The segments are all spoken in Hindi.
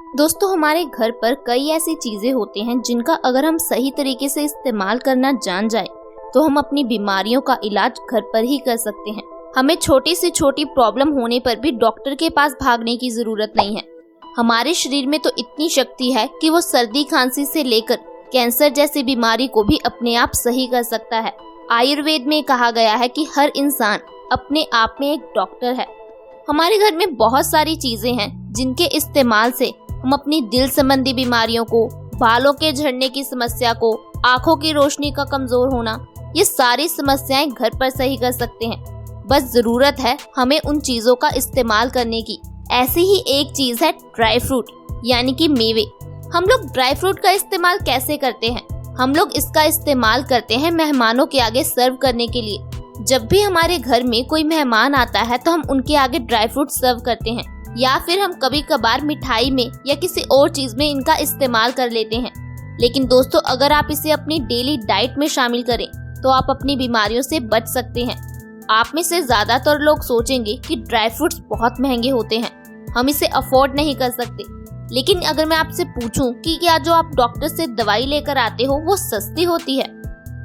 दोस्तों, हमारे घर पर कई ऐसी चीजें होती हैं जिनका अगर हम सही तरीके से इस्तेमाल करना जान जाए तो हम अपनी बीमारियों का इलाज घर पर ही कर सकते हैं। हमें छोटी से छोटी प्रॉब्लम होने पर भी डॉक्टर के पास भागने की जरूरत नहीं है। हमारे शरीर में तो इतनी शक्ति है कि वो सर्दी खांसी से लेकर कैंसर जैसी बीमारी को भी अपने आप सही कर सकता है। आयुर्वेद में कहा गया है कि हर इंसान अपने आप में एक डॉक्टर है। हमारे घर में बहुत सारी चीजें हैं जिनके इस्तेमाल से हम अपनी दिल संबंधी बीमारियों को, बालों के झड़ने की समस्या को, आंखों की रोशनी का कमजोर होना, ये सारी समस्याएं घर पर सही कर सकते हैं। बस जरूरत है हमें उन चीजों का इस्तेमाल करने की। ऐसी ही एक चीज है ड्राई फ्रूट, यानी कि मेवे। हम लोग ड्राई फ्रूट का इस्तेमाल कैसे करते हैं? हम लोग इसका इस्तेमाल करते हैं मेहमानों के आगे सर्व करने के लिए। जब भी हमारे घर में कोई मेहमान आता है तो हम उनके आगे ड्राई फ्रूट सर्व करते हैं, या फिर हम कभी कभार मिठाई में या किसी और चीज में इनका इस्तेमाल कर लेते हैं। लेकिन दोस्तों, अगर आप इसे अपनी डेली डाइट में शामिल करें तो आप अपनी बीमारियों से बच सकते हैं। आप में से ज्यादातर लोग सोचेंगे कि ड्राई फ्रूट्स बहुत महंगे होते हैं, हम इसे अफोर्ड नहीं कर सकते। लेकिन अगर मैं आपसे पूछूं कि क्या जो आप डॉक्टर से दवाई लेकर आते हो वो सस्ती होती है?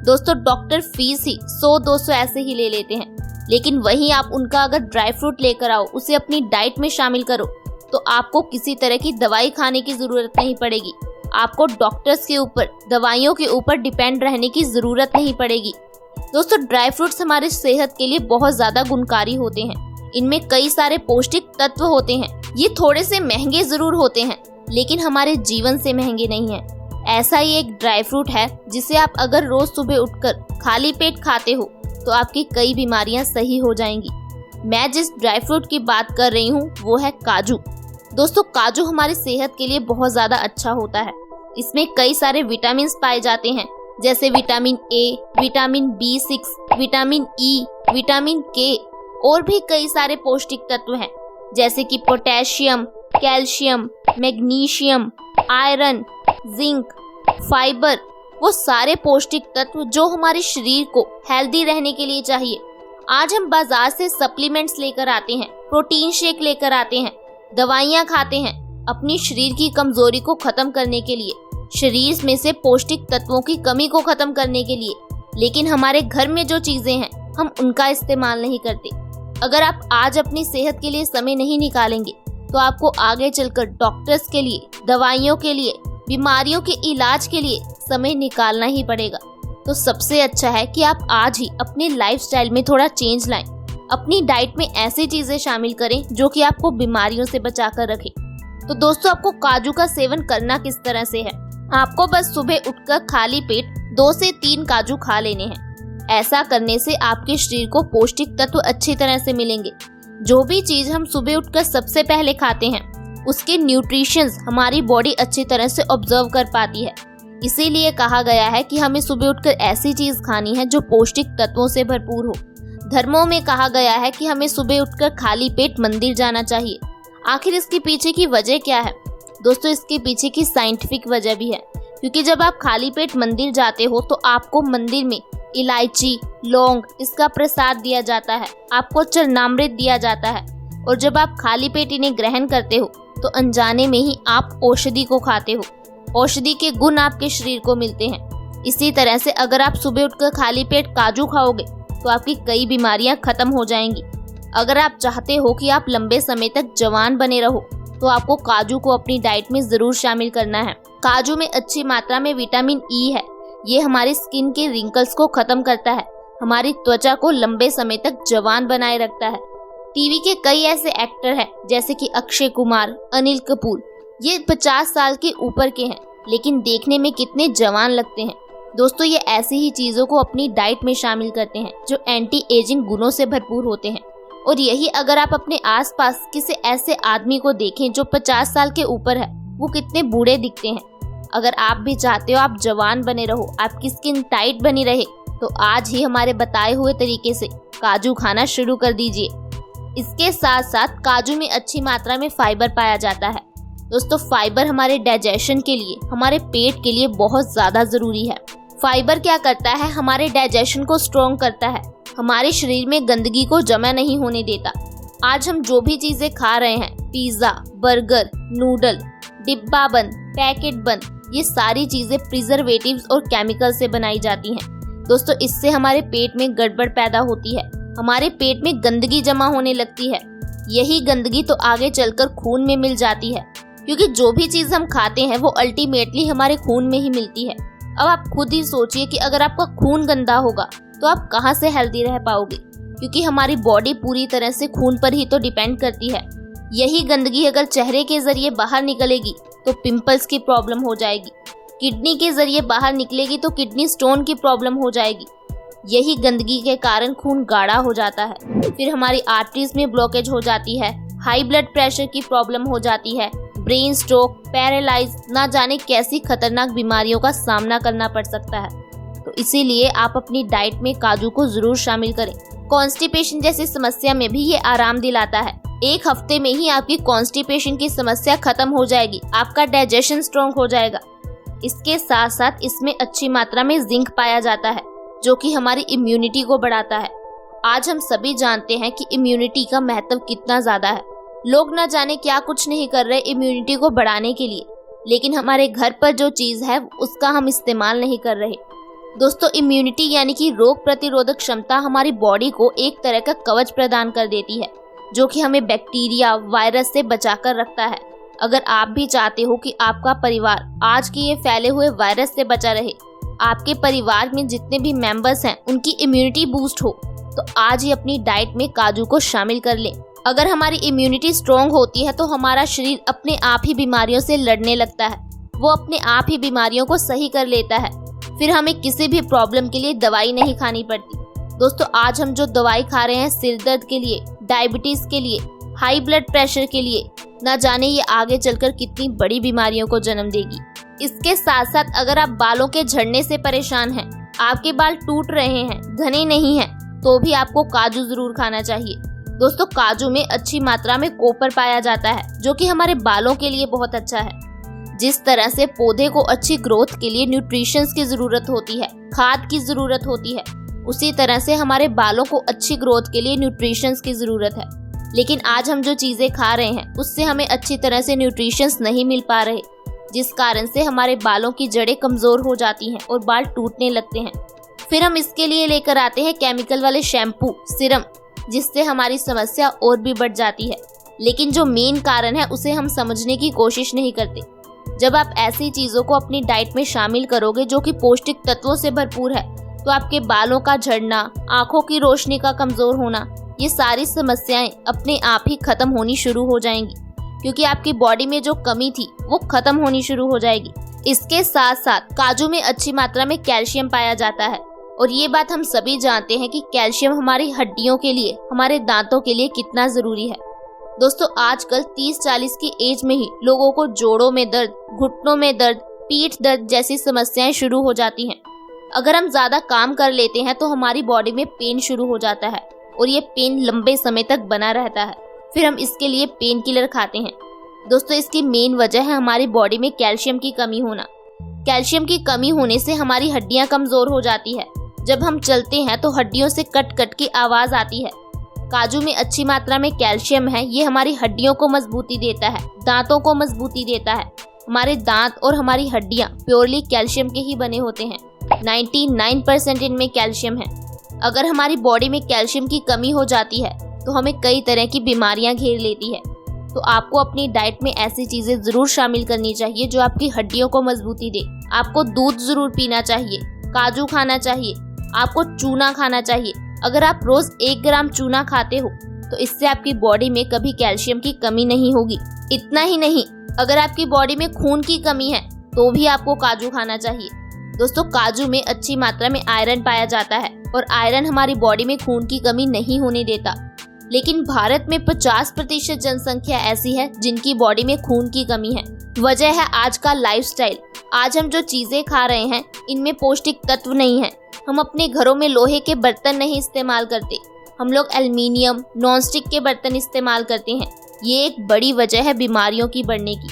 दोस्तों, डॉक्टर फीस ही 100-200 ऐसे ही ले लेते हैं। लेकिन वहीं आप उनका अगर ड्राई फ्रूट लेकर आओ, उसे अपनी डाइट में शामिल करो, तो आपको किसी तरह की दवाई खाने की जरूरत नहीं पड़ेगी। आपको डॉक्टर्स के ऊपर, दवाइयों के ऊपर डिपेंड रहने की जरूरत नहीं पड़ेगी। दोस्तों, ड्राई फ्रूट्स हमारी सेहत के लिए बहुत ज्यादा गुणकारी होते हैं। इनमें कई सारे पौष्टिक तत्व होते हैं। ये थोड़े से महंगे जरूर होते हैं, लेकिन हमारे जीवन से महंगे नहीं हैं। ऐसा ही एक ड्राई फ्रूट है जिसे आप अगर रोज सुबह उठकर खाली पेट खाते हो तो आपकी कई बीमारियां सही हो जाएंगी। मैं जिस ड्राई फ्रूट की बात कर रही हूँ वो है काजू। दोस्तों, काजू हमारी सेहत के लिए बहुत ज्यादा अच्छा होता है। इसमें कई सारे विटामिन पाए जाते हैं, जैसे vitamin A, vitamin B6, vitamin E, vitamin के और भी कई सारे पौष्टिक तत्व हैं, जैसे कि potassium, calcium, magnesium, iron, zinc, fibre, वो सारे पौष्टिक तत्व जो हमारे शरीर को हेल्दी रहने के लिए चाहिए। आज हम बाजार से सप्लीमेंट्स लेकर आते हैं, प्रोटीन शेक लेकर आते हैं, दवाइयाँ खाते हैं अपनी शरीर की कमजोरी को खत्म करने के लिए, शरीर में से पौष्टिक तत्वों की कमी को खत्म करने के लिए। लेकिन हमारे घर में जो चीजें हैं हम उनका इस्तेमाल नहीं करते। अगर आप आज अपनी सेहत के लिए समय नहीं निकालेंगे तो आपको आगे चलकर डॉक्टर्स के लिए, दवाइयों के लिए, बीमारियों के इलाज के लिए समय निकालना ही पड़ेगा। तो सबसे अच्छा है कि आप आज ही अपने लाइफस्टाइल में थोड़ा चेंज लाएं। अपनी डाइट में ऐसी चीजें शामिल करें जो कि आपको बीमारियों से बचाकर रखे। तो दोस्तों, आपको काजू का सेवन करना किस तरह से है? आपको बस सुबह उठकर खाली पेट 2 से 3 काजू खा लेने हैं। ऐसा करने से आपके शरीर को पौष्टिक तत्व अच्छी तरह से मिलेंगे। जो भी चीज हम सुबह उठकर सबसे पहले खाते हैं उसके न्यूट्रिशंस हमारी बॉडी अच्छी तरह से ऑब्जर्व कर पाती है। इसीलिए कहा गया है कि हमें सुबह उठकर ऐसी चीज खानी है जो पौष्टिक तत्वों से भरपूर हो। धर्मों में कहा गया है कि हमें सुबह उठकर खाली पेट मंदिर जाना चाहिए। आखिर इसके पीछे की वजह क्या है? दोस्तों, इसके पीछे की साइंटिफिक वजह भी है, क्योंकि जब आप खाली पेट मंदिर जाते हो तो आपको मंदिर में इलायची, लौंग, इसका प्रसाद दिया जाता है, आपको चरणामृत दिया जाता है। और जब आप खाली पेट इन्हें ग्रहण करते हो तो अनजाने में ही आप औषधि को खाते हो। औषधि के गुण आपके शरीर को मिलते हैं। इसी तरह से अगर आप सुबह उठकर खाली पेट काजू खाओगे तो आपकी कई बीमारियां खत्म हो जाएंगी। अगर आप चाहते हो कि आप लंबे समय तक जवान बने रहो तो आपको काजू को अपनी डाइट में जरूर शामिल करना है। काजू में अच्छी मात्रा में विटामिन ई है। ये हमारी स्किन के रिंकल्स को खत्म करता है, हमारी त्वचा को लंबे समय तक जवान बनाए रखता है। टीवी के कई ऐसे एक्टर हैं जैसे कि अक्षय कुमार, अनिल कपूर, ये 50 साल के ऊपर के हैं, लेकिन देखने में कितने जवान लगते हैं। दोस्तों, ये ऐसी ही चीजों को अपनी डाइट में शामिल करते हैं जो एंटी एजिंग गुणों से भरपूर होते हैं। और यही अगर आप अपने आसपास किसी ऐसे आदमी को देखें जो 50 साल के ऊपर है, वो कितने बूढ़े दिखते हैं। अगर आप भी चाहते हो आप जवान बने रहो, आपकी स्किन टाइट बनी रहे, तो आज ही हमारे बताए हुए तरीके से काजू खाना शुरू कर दीजिए। इसके साथ साथ काजू में अच्छी मात्रा में फाइबर पाया जाता है। दोस्तों, फाइबर हमारे डाइजेशन के लिए, हमारे पेट के लिए बहुत ज्यादा जरूरी है। फाइबर क्या करता है? हमारे डाइजेशन को स्ट्रॉन्ग करता है, हमारे शरीर में गंदगी को जमा नहीं होने देता। आज हम जो भी चीजें खा रहे हैं, पिज्ज़ा, बर्गर, नूडल, डिब्बा बंद, पैकेट बंद, ये सारी चीज़ें प्रिजर्वेटिव्स और केमिकल से बनाई जाती हैं। दोस्तों, इससे हमारे पेट में गड़बड़ पैदा होती है, हमारे पेट में गंदगी जमा होने लगती है। यही गंदगी तो आगे चलकर खून में मिल जाती है, क्योंकि जो भी चीज़ हम खाते हैं वो अल्टीमेटली हमारे खून में ही मिलती है। अब आप खुद ही सोचिए कि अगर आपका खून गंदा होगा तो आप कहाँ से हेल्दी रह पाओगे, क्योंकि हमारी बॉडी पूरी तरह से खून पर ही तो डिपेंड करती है। यही गंदगी अगर चेहरे के जरिए बाहर निकलेगी तो पिंपल्स की प्रॉब्लम हो जाएगी, किडनी के जरिए बाहर निकलेगी तो किडनी स्टोन की प्रॉब्लम हो जाएगी। यही गंदगी के कारण खून गाढ़ा हो जाता है, फिर हमारी आर्टरीज में ब्लॉकेज हो जाती है, हाई ब्लड प्रेशर की प्रॉब्लम हो जाती है, ब्रेन स्ट्रोक, पैरालाइज, ना जाने कैसी खतरनाक बीमारियों का सामना करना पड़ सकता है। तो इसीलिए आप अपनी डाइट में काजू को जरूर शामिल करें। कॉन्स्टिपेशन जैसी समस्या में भी ये आराम दिलाता है। 1 हफ्ते में ही आपकी कॉन्स्टिपेशन की समस्या खत्म हो जाएगी, आपका डाइजेशन स्ट्रॉन्ग हो जाएगा। इसके साथ साथ इसमें अच्छी मात्रा में जिंक पाया जाता है, जो कि हमारी इम्यूनिटी को बढ़ाता है। आज हम सभी जानते हैं कि इम्यूनिटी का महत्व कितना ज़्यादा है। लोग ना जाने क्या कुछ नहीं कर रहे इम्यूनिटी को बढ़ाने के लिए, लेकिन हमारे घर पर जो चीज़ है उसका हम इस्तेमाल नहीं कर रहे। दोस्तों, इम्यूनिटी यानी कि रोग प्रतिरोधक क्षमता हमारी बॉडी को एक तरह का कवच प्रदान कर देती है, जो कि हमें बैक्टीरिया, वायरस से बचाकर रखता है। अगर आप भी चाहते हो कि आपका परिवार आज के ये फैले हुए वायरस से बचा रहे, आपके परिवार में जितने भी मेंबर्स हैं उनकी इम्यूनिटी बूस्ट हो, तो आज ही अपनी डाइट में काजू को शामिल कर लें। अगर हमारी इम्यूनिटी स्ट्रॉन्ग होती है तो हमारा शरीर अपने आप ही बीमारियों से लड़ने लगता है, वो अपने आप ही बीमारियों को सही कर लेता है, फिर हमें किसी भी प्रॉब्लम के लिए दवाई नहीं खानी पड़ती। दोस्तों, आज हम जो दवाई खा रहे हैं सिर दर्द के लिए, डायबिटीज के लिए, हाई ब्लड प्रेशर के लिए, ना जाने ये आगे चलकर कितनी बड़ी बीमारियों को जन्म देगी। इसके साथ साथ अगर आप बालों के झड़ने से परेशान हैं, आपके बाल टूट रहे हैं, घने नहीं हैं, तो भी आपको काजू जरूर खाना चाहिए। दोस्तों, काजू में अच्छी मात्रा में कॉपर पाया जाता है, जो कि हमारे बालों के लिए बहुत अच्छा है। जिस तरह से पौधे को अच्छी ग्रोथ के लिए न्यूट्रिशंस की जरूरत होती है, खाद की जरूरत होती है, उसी तरह से हमारे बालों को अच्छी ग्रोथ के लिए न्यूट्रिशंस की जरूरत है। लेकिन आज हम जो चीजें खा रहे हैं उससे हमें अच्छी तरह से न्यूट्रिशंस नहीं मिल पा रहे, जिस कारण से हमारे बालों की जड़ें कमजोर हो जाती हैं और बाल टूटने लगते हैं। फिर हम इसके लिए लेकर आते हैं केमिकल वाले शैम्पू, सिरम, जिससे हमारी समस्या और भी बढ़ जाती है। लेकिन जो मेन कारण है उसे हम समझने की कोशिश नहीं करते। जब आप ऐसी चीज़ों को अपनी डाइट में शामिल करोगे जो कि पौष्टिक तत्वों से भरपूर है, तो आपके बालों का झड़ना, आंखों की रोशनी का कमज़ोर होना, ये सारी समस्याएं अपने आप ही खत्म होनी शुरू हो जाएंगी, क्योंकि आपकी बॉडी में जो कमी थी वो खत्म होनी शुरू हो जाएगी। इसके साथ साथ काजू में अच्छी मात्रा में कैल्शियम पाया जाता है, और ये बात हम सभी जानते हैं कि कैल्शियम हमारी हड्डियों के लिए, हमारे दांतों के लिए कितना ज़रूरी है। दोस्तों, आजकल 30-40 की एज में ही लोगों को जोड़ों में दर्द, घुटनों में दर्द, पीठ दर्द जैसी समस्याएं शुरू हो जाती हैं। अगर हम ज़्यादा काम कर लेते हैं तो हमारी बॉडी में पेन शुरू हो जाता है, और ये पेन लंबे समय तक बना रहता है। फिर हम इसके लिए पेन किलर खाते हैं। दोस्तों, इसकी मेन वजह है हमारी बॉडी में कैल्शियम की कमी होना। कैल्शियम की कमी होने से हमारी हड्डियाँ कमज़ोर हो जाती है। जब हम चलते हैं तो हड्डियों से कट कट की आवाज़ आती है। काजू में अच्छी मात्रा में कैल्शियम है, ये हमारी हड्डियों को मजबूती देता है, दांतों को मजबूती देता है। हमारे दांत और हमारी हड्डियां प्योरली कैल्शियम के ही बने होते हैं। 99% इनमें कैल्शियम है। अगर हमारी बॉडी में कैल्शियम की कमी हो जाती है तो हमें कई तरह की बीमारियां घेर लेती है। तो आपको अपनी डाइट में ऐसी चीज़ें ज़रूर शामिल करनी चाहिए जो आपकी हड्डियों को मजबूती दे। आपको दूध ज़रूर पीना चाहिए, काजू खाना चाहिए, आपको चूना खाना चाहिए। अगर आप रोज 1 ग्राम चूना खाते हो तो इससे आपकी बॉडी में कभी कैल्शियम की कमी नहीं होगी। इतना ही नहीं, अगर आपकी बॉडी में खून की कमी है तो भी आपको काजू खाना चाहिए। दोस्तों, काजू में अच्छी मात्रा में आयरन पाया जाता है, और आयरन हमारी बॉडी में खून की कमी नहीं होने देता। लेकिन भारत में 50% जनसंख्या ऐसी है जिनकी बॉडी में खून की कमी है। वजह है आज का लाइफस्टाइल। आज हम जो चीज़ें खा रहे हैं इनमें पौष्टिक तत्व नहीं है। हम अपने घरों में लोहे के बर्तन नहीं इस्तेमाल करते, हम लोग एल्युमिनियम, नॉनस्टिक के बर्तन इस्तेमाल करते हैं। ये एक बड़ी वजह है बीमारियों की बढ़ने की।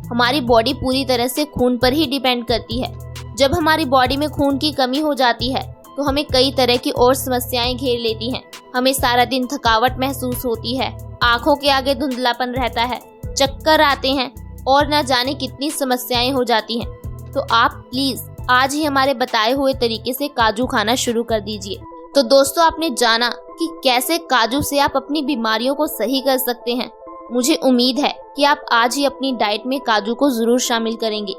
हमारी बॉडी पूरी तरह से खून पर ही डिपेंड करती है। जब हमारी बॉडी में खून की कमी हो जाती है तो हमें कई तरह की और समस्याएं घेर लेती हैं। हमें सारा दिन थकावट महसूस होती है, आंखों के आगे धुंधलापन रहता है, चक्कर आते हैं और ना जाने कितनी समस्याएं हो जाती हैं। तो आप प्लीज आज ही हमारे बताए हुए तरीके से काजू खाना शुरू कर दीजिए। तो दोस्तों, आपने जाना कि कैसे काजू से आप अपनी बीमारियों को सही कर सकते हैं। मुझे उम्मीद है कि आप आज ही अपनी डाइट में काजू को जरूर शामिल करेंगे।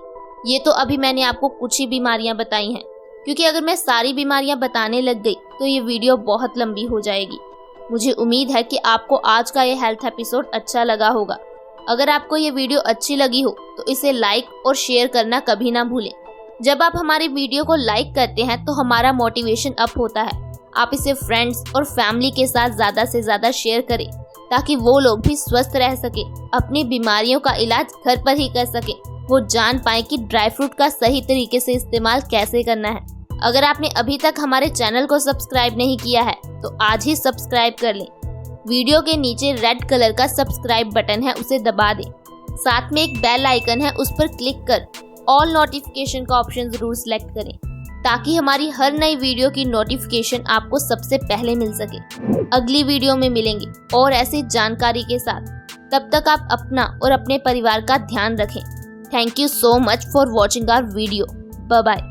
ये तो अभी मैंने आपको कुछ ही बीमारियां बताई हैं, क्योंकि अगर मैं सारी बीमारियां बताने लग गई तो ये वीडियो बहुत लंबी हो जाएगी। मुझे उम्मीद है कि आपको आज का ये हेल्थ एपिसोड अच्छा लगा होगा। अगर आपको ये वीडियो अच्छी लगी हो तो इसे लाइक और शेयर करना कभी ना भूलें। जब आप हमारी वीडियो को लाइक करते हैं तो हमारा मोटिवेशन अप होता है। आप इसे फ्रेंड्स और फैमिली के साथ ज़्यादा से ज़्यादा शेयर करें, ताकि वो लोग भी स्वस्थ रह सके, अपनी बीमारियों का इलाज घर पर ही कर सके, वो जान पाए कि ड्राई फ्रूट का सही तरीके से इस्तेमाल कैसे करना है। अगर आपने अभी तक हमारे चैनल को सब्सक्राइब नहीं किया है तो आज ही सब्सक्राइब कर लें। वीडियो के नीचे रेड कलर का सब्सक्राइब बटन है, उसे दबा दें। साथ में एक बेल आइकन है, उस पर क्लिक कर ऑल नोटिफिकेशन का ऑप्शन जरूर सेलेक्ट करें, ताकि हमारी हर नई वीडियो की नोटिफिकेशन आपको सबसे पहले मिल सके। अगली वीडियो में मिलेंगे और ऐसी जानकारी के साथ। तब तक आप अपना और अपने परिवार का ध्यान रखें। Thank you so much for watching our video. Bye bye.